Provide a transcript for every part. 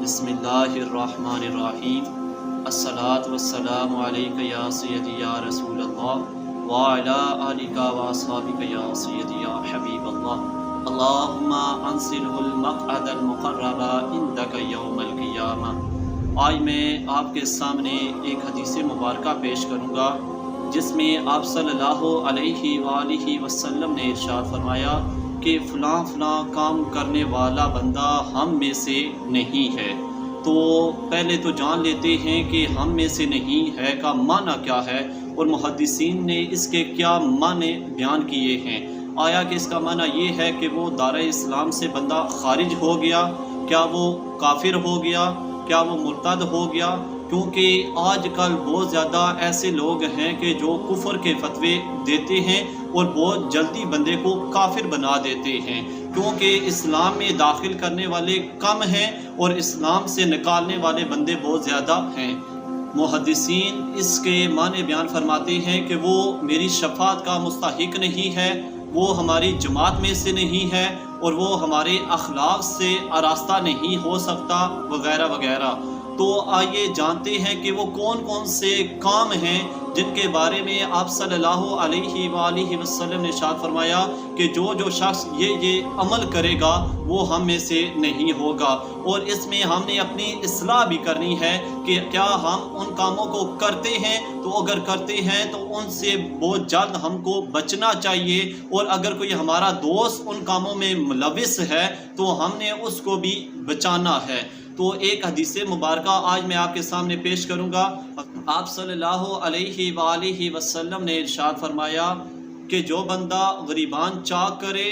بسم اللہ الرحمن الرحیم الصلاۃ والسلام علیک یا سیدی یا رسول اللہ وعلی آلک و اصحابک یا سیدی یا حبیب اللہ اللہم انزلہ المقعد المقرب عندک یوم القیامہ۔ آج میں آپ کے سامنے ایک حدیث مبارکہ پیش کروں گا جس میں آپ صلی اللہ علیہ وآلہ وسلم نے ارشاد فرمایا کہ فلاں فلاں کام کرنے والا بندہ ہم میں سے نہیں ہے۔ تو پہلے تو جان لیتے ہیں کہ ہم میں سے نہیں ہے کا معنی کیا ہے اور محدثین نے اس کے کیا معنی بیان کیے ہیں۔ آیا کہ اس کا معنی یہ ہے کہ وہ دار اسلام سے بندہ خارج ہو گیا، کیا وہ کافر ہو گیا، کیا وہ مرتد ہو گیا؟ کیونکہ آج کل بہت زیادہ ایسے لوگ ہیں کہ جو کفر کے فتوے دیتے ہیں اور بہت جلدی بندے کو کافر بنا دیتے ہیں، کیونکہ اسلام میں داخل کرنے والے کم ہیں اور اسلام سے نکالنے والے بندے بہت زیادہ ہیں۔ محدثین اس کے معنی بیان فرماتے ہیں کہ وہ میری شفاعت کا مستحق نہیں ہے، وہ ہماری جماعت میں سے نہیں ہے اور وہ ہمارے اخلاق سے آراستہ نہیں ہو سکتا وغیرہ وغیرہ۔ تو آئیے جانتے ہیں کہ وہ کون کون سے کام ہیں جن کے بارے میں آپ صلی اللہ علیہ وآلہ وسلم نے ارشاد فرمایا کہ جو شخص یہ عمل کرے گا وہ ہم میں سے نہیں ہوگا، اور اس میں ہم نے اپنی اصلاح بھی کرنی ہے کہ کیا ہم ان کاموں کو کرتے ہیں، تو اگر کرتے ہیں تو ان سے بہت جلد ہم کو بچنا چاہیے، اور اگر کوئی ہمارا دوست ان کاموں میں ملوث ہے تو ہم نے اس کو بھی بچانا ہے۔ تو ایک حدیث مبارکہ آج میں آپ کے سامنے پیش کروں گا۔ آپ صلی اللہ علیہ وآلہ وسلم نے ارشاد فرمایا کہ جو بندہ غریبان چاک کرے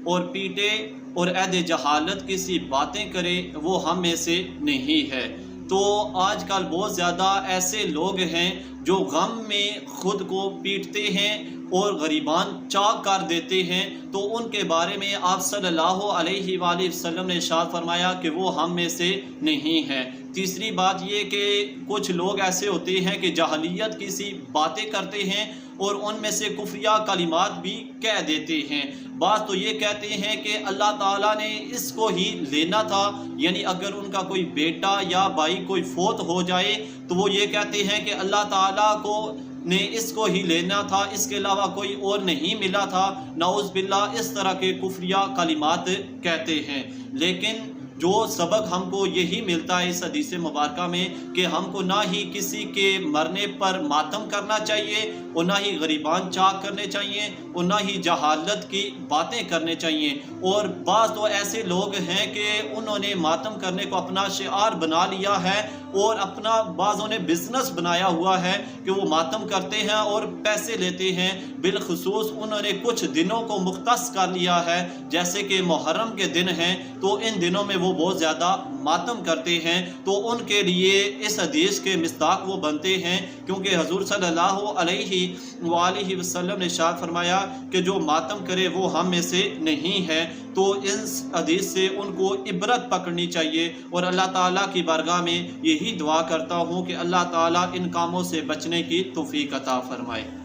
اور پیٹے اور عہد جہالت کی سی باتیں کرے وہ ہم میں سے نہیں ہے۔ تو آج کل بہت زیادہ ایسے لوگ ہیں جو غم میں خود کو پیٹتے ہیں اور غریبان چاک کر دیتے ہیں، تو ان کے بارے میں آپ صلی اللہ علیہ وآلہ وسلم نے ارشاد فرمایا کہ وہ ہم میں سے نہیں ہے۔ تیسری بات یہ کہ کچھ لوگ ایسے ہوتے ہیں کہ جاہلیت کی سی باتیں کرتے ہیں اور ان میں سے کفریہ کلمات بھی کہہ دیتے ہیں۔ بعض تو یہ کہتے ہیں کہ اللہ تعالیٰ نے اس کو ہی لینا تھا، یعنی اگر ان کا کوئی بیٹا یا بھائی کوئی فوت ہو جائے تو وہ یہ کہتے ہیں کہ اللہ تعالیٰ کو نے اس کو ہی لینا تھا، اس کے علاوہ کوئی اور نہیں ملا تھا۔ نعوذ باللہ اس طرح کے کفریہ کلمات کہتے ہیں۔ لیکن جو سبق ہم کو یہی ملتا ہے اس حدیث مبارکہ میں کہ ہم کو نہ ہی کسی کے مرنے پر ماتم کرنا چاہیے اور نہ ہی غریبان چاک کرنے چاہیے اور نہ ہی جہالت کی باتیں کرنے چاہیے۔ اور بعض تو ایسے لوگ ہیں کہ انہوں نے ماتم کرنے کو اپنا شعار بنا لیا ہے اور اپنا بعضوں نے بزنس بنایا ہوا ہے کہ وہ ماتم کرتے ہیں اور پیسے لیتے ہیں۔ بالخصوص انہوں نے کچھ دنوں کو مختص کر لیا ہے، جیسے کہ محرم کے دن ہیں تو ان دنوں میں وہ بہت زیادہ ماتم کرتے ہیں، تو ان کے لیے اس حدیث کے مصداق وہ بنتے ہیں، کیونکہ حضور صلی اللہ علیہ وآلہ وسلم نے ارشاد فرمایا کہ جو ماتم کرے وہ ہم میں سے نہیں ہے۔ تو اس حدیث سے ان کو عبرت پکڑنی چاہیے، اور اللہ تعالیٰ کی بارگاہ میں یہی دعا کرتا ہوں کہ اللہ تعالیٰ ان کاموں سے بچنے کی توفیق عطا فرمائے۔